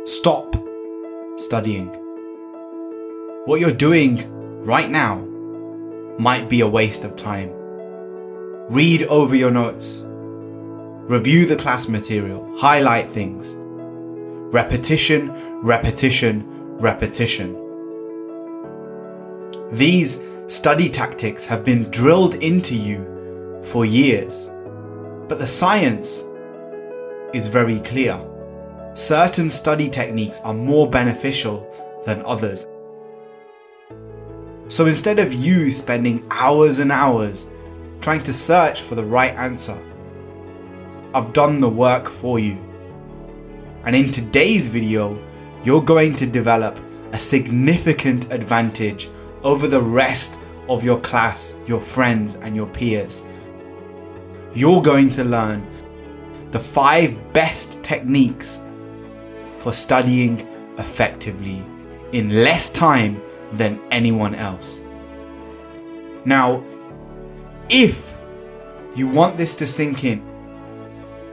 Stop studying. What you're doing right now might be a waste of time. Read over your notes. Review the class material. Highlight things. Repetition, repetition, repetition. These study tactics have been drilled into you for years, but the science is very clear. Certain study techniques are more beneficial than others. So instead of you spending hours and hours trying to search for the right answer, I've done the work for you. And in today's video, you're going to develop a significant advantage over the rest of your class, your friends, and your peers. You're going to learn the 5 best techniques for studying effectively in less time than anyone else. Now, if you want this to sink in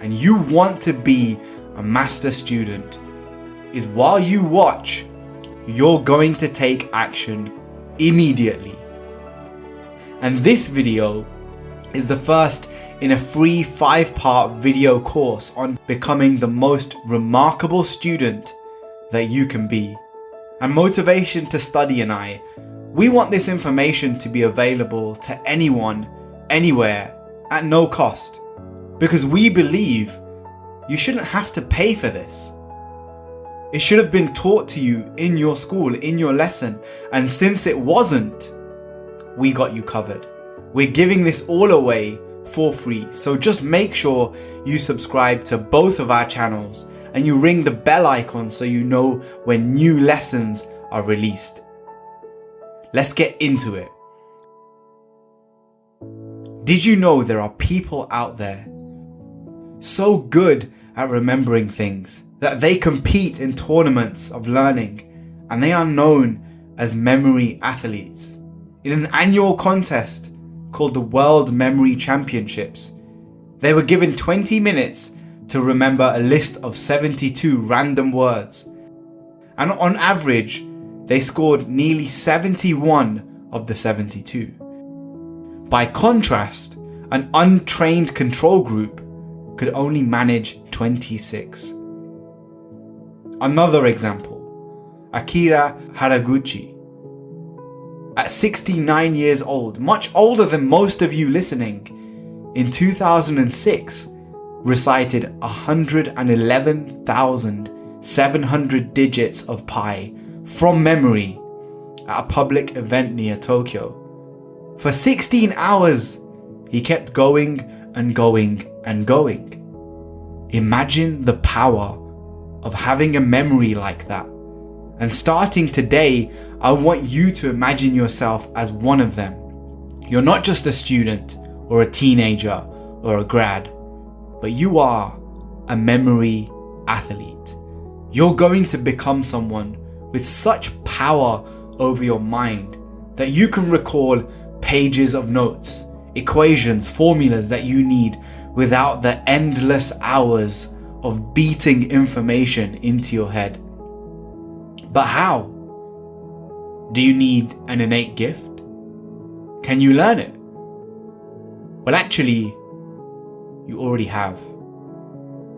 and you want to be a master student, is while you watch, you're going to take action immediately. And this video is the first in a free 5-part video course on becoming the most remarkable student that you can be. And Motivation to Study and I, we want this information to be available to anyone, anywhere, at no cost. Because we believe you shouldn't have to pay for this. It should have been taught to you in your school, in your lesson. And since it wasn't, we got you covered. We're giving this all away for free. So just make sure you subscribe to both of our channels and you ring the bell icon so you know when new lessons are released. Let's get into it. Did you know there are people out there so good at remembering things that they compete in tournaments of learning and they are known as memory athletes? In an annual contest called the World Memory Championships, they were given 20 minutes to remember a list of 72 random words. And on average, they scored nearly 71 of the 72. By contrast, an untrained control group could only manage 26. Another example, Akira Haraguchi. At 69 years old, much older than most of you listening, in 2006, recited 111,700 digits of pi from memory at a public event near Tokyo. For 16 hours, he kept going and going and going. Imagine the power of having a memory like that. And starting today, I want you to imagine yourself as one of them. You're not just a student or a teenager or a grad, but you are a memory athlete. You're going to become someone with such power over your mind that you can recall pages of notes, equations, formulas that you need without the endless hours of beating information into your head. But how? Do you need an innate gift? Can you learn it? Well, actually, you already have.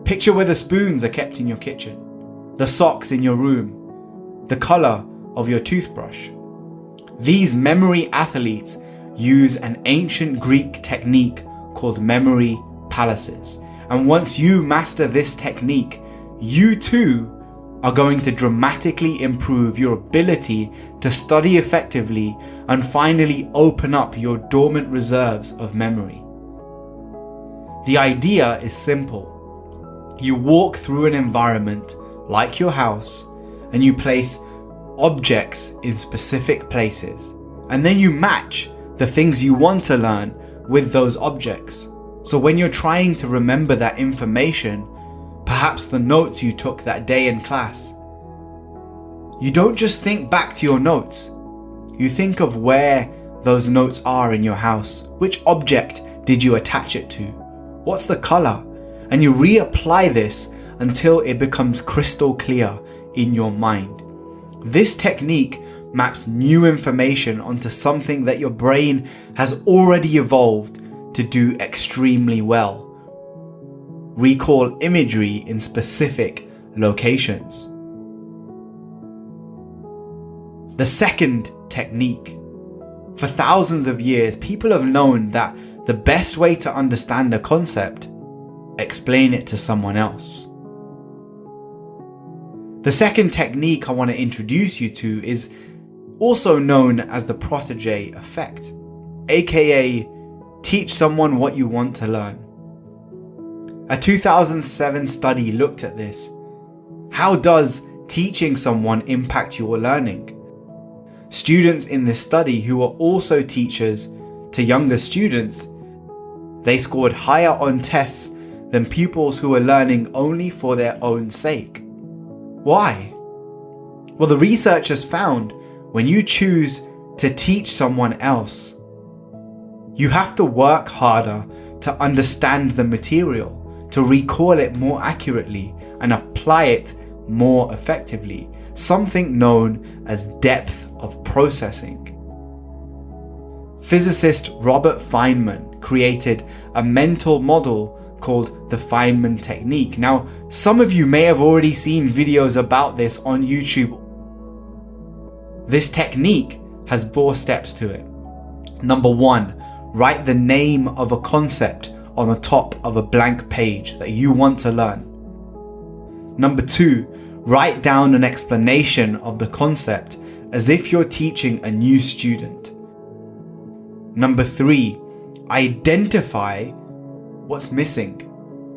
Picture where the spoons are kept in your kitchen, the socks in your room, the color of your toothbrush. These memory athletes use an ancient Greek technique called memory palaces. And once you master this technique, you too are going to dramatically improve your ability to study effectively and finally open up your dormant reserves of memory. The idea is simple. You walk through an environment like your house and you place objects in specific places, and then you match the things you want to learn with those objects. So when you're trying to remember that information, perhaps the notes you took that day in class, you don't just think back to your notes. You think of where those notes are in your house. Which object did you attach it to? What's the color? And you reapply this until it becomes crystal clear in your mind. This technique maps new information onto something that your brain has already evolved to do extremely well. Recall imagery in specific locations. The second technique. For thousands of years, people have known that the best way to understand a concept, explain it to someone else. The second technique I want to introduce you to is also known as the protege effect, aka teach someone what you want to learn. A 2007 study looked at this. How does teaching someone impact your learning? Students in this study who were also teachers to younger students, they scored higher on tests than pupils who were learning only for their own sake. Why? Well, the researchers found when you choose to teach someone else, you have to work harder to understand the material, to recall it more accurately and apply it more effectively, something known as depth of processing. Physicist Robert Feynman created a mental model called the Feynman technique. Now, some of you may have already seen videos about this on YouTube. This technique has 4 steps to it. Number 1, write the name of a concept on the top of a blank page that you want to learn. Number 2, write down an explanation of the concept as if you're teaching a new student. Number 3, identify what's missing.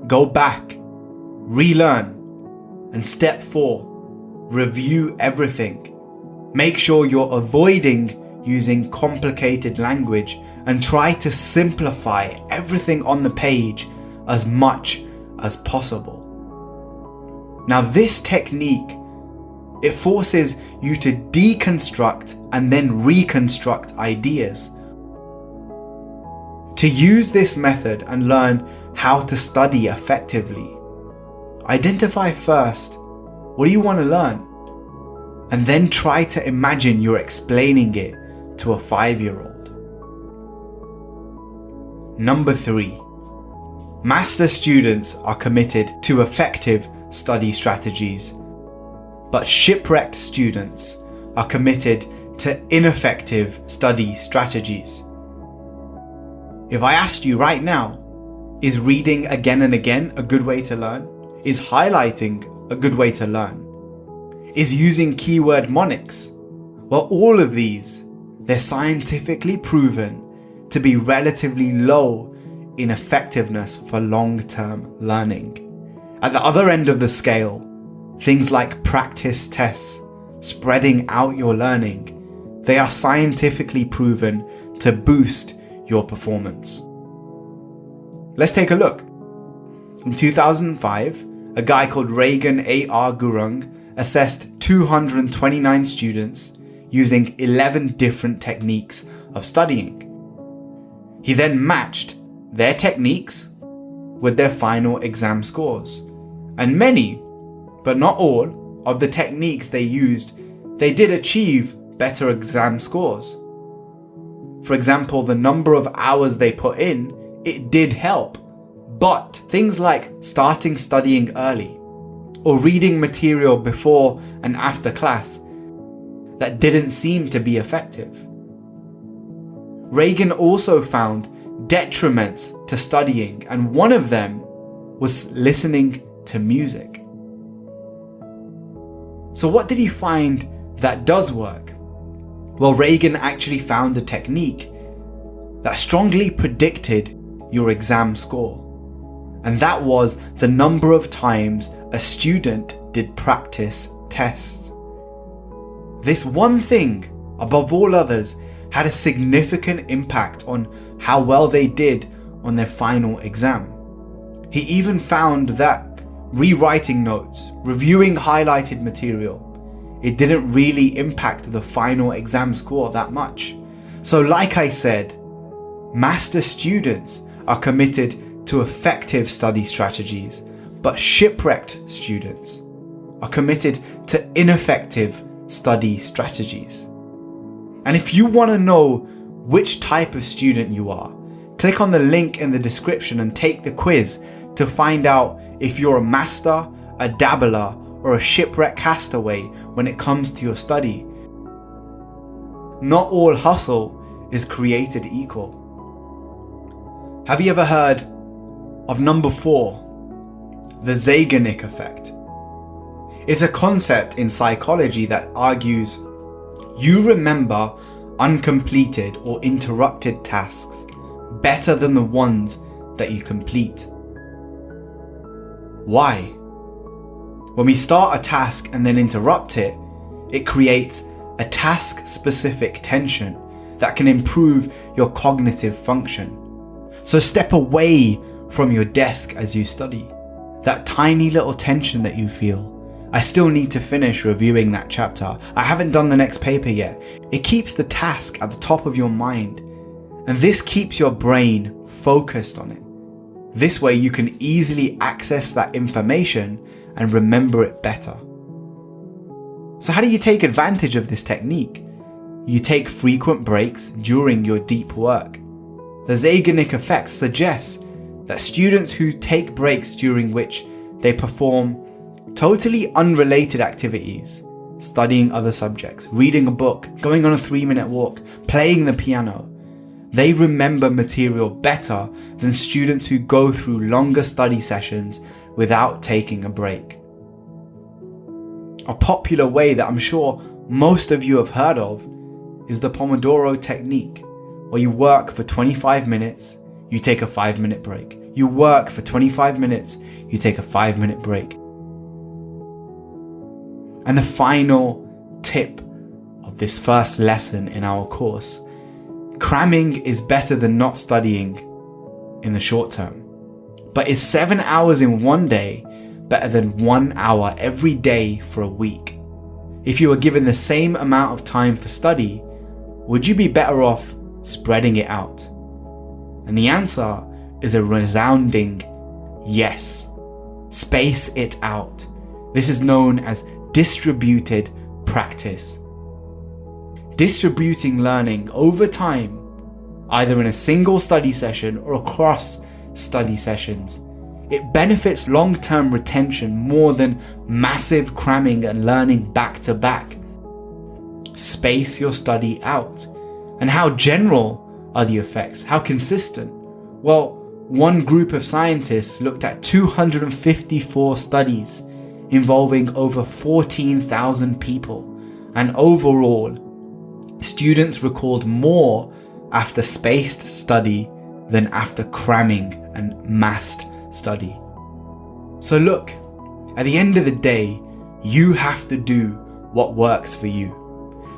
Go back, relearn. And step 4, review everything. Make sure you're avoiding using complicated language and try to simplify everything on the page as much as possible. Now, this technique, it forces you to deconstruct and then reconstruct ideas. To use this method and learn how to study effectively, identify first what do you want to learn, and then try to imagine you're explaining it to a 5-year-old. Number 3, master students are committed to effective study strategies, but shipwrecked students are committed to ineffective study strategies. If I asked you right now, is reading again and again a good way to learn? Is highlighting a good way to learn? Is using keyword mnemonics? Well, all of these, they're scientifically proven to be relatively low in effectiveness for long-term learning. At the other end of the scale, things like practice tests, spreading out your learning, they are scientifically proven to boost your performance. Let's take a look. In 2005, a guy called Reagan A.R. Gurung assessed 229 students using 11 different techniques of studying. He then matched their techniques with their final exam scores. And many, but not all, of the techniques they used, they did achieve better exam scores. For example, the number of hours they put in, it did help. But things like starting studying early or reading material before and after class, that didn't seem to be effective. Reagan also found detriments to studying, and one of them was listening to music. So what did he find that does work? Well, Reagan actually found a technique that strongly predicted your exam score. And that was the number of times a student did practice tests. This one thing, above all others, had a significant impact on how well they did on their final exam. He even found that rewriting notes, reviewing highlighted material, it didn't really impact the final exam score that much. So like I said, master students are committed to effective study strategies, But shipwrecked students are committed to ineffective study strategies. And if you want to know which type of student you are, click on the link in the description and take the quiz to find out if you're a master, a dabbler, or a shipwreck castaway when it comes to your study. Not all hustle is created equal. Have you ever heard of number 4, the zagonic effect? It's a concept in psychology that argues you remember uncompleted or interrupted tasks better than the ones that you complete. Why? When we start a task and then interrupt it, it creates a task-specific tension that can improve your cognitive function. So step away from your desk as you study. That tiny little tension that you feel. I still need to finish reviewing that chapter. I haven't done the next paper yet. It keeps the task at the top of your mind. And this keeps your brain focused on it. This way you can easily access that information and remember it better. So how do you take advantage of this technique? You take frequent breaks during your deep work. The zagonic effect suggests that students who take breaks during which they perform totally unrelated activities, studying other subjects, reading a book, going on a 3-minute walk, playing the piano, they remember material better than students who go through longer study sessions without taking a break. A popular way that I'm sure most of you have heard of is the Pomodoro technique, where you work for 25 minutes, you take a 5-minute break. You work for 25 minutes, you take a 5-minute break. And the final tip of this first lesson in our course: cramming is better than not studying in the short term. But is 7 hours in one day better than 1 hour every day for a week? If you were given the same amount of time for study, would you be better off spreading it out? And the answer is a resounding yes. Space it out. This is known as distributed practice. Distributing learning over time, either in a single study session or across study sessions, it benefits long-term retention more than massive cramming and learning back to back. Space your study out. And how general are the effects? How consistent? Well, one group of scientists looked at 254 studies involving over 14,000 people, and overall, students recalled more after spaced study than after cramming and massed study. So look, at the end of the day, you have to do what works for you.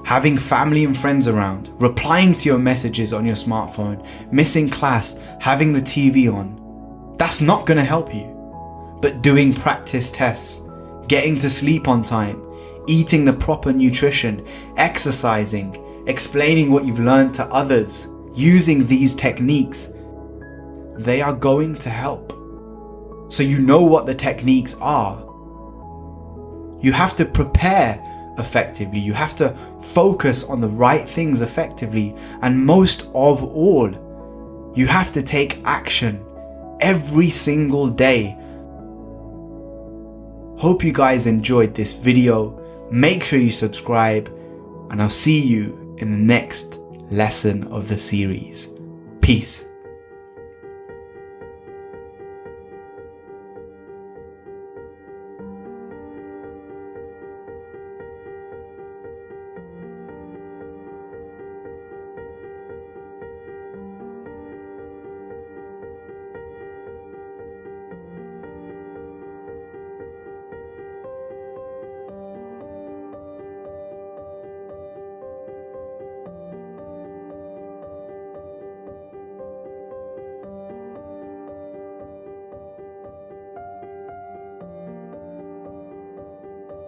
Having family and friends around, replying to your messages on your smartphone, missing class, having the TV on, that's not going to help you. But doing practice tests, getting to sleep on time, eating the proper nutrition, exercising, explaining what you've learned to others, using these techniques, they are going to help. So you know what the techniques are. You have to prepare effectively. You have to focus on the right things effectively. And most of all, you have to take action every single day. Hope you guys enjoyed this video. Make sure you subscribe, and I'll see you in the next lesson of the series. Peace.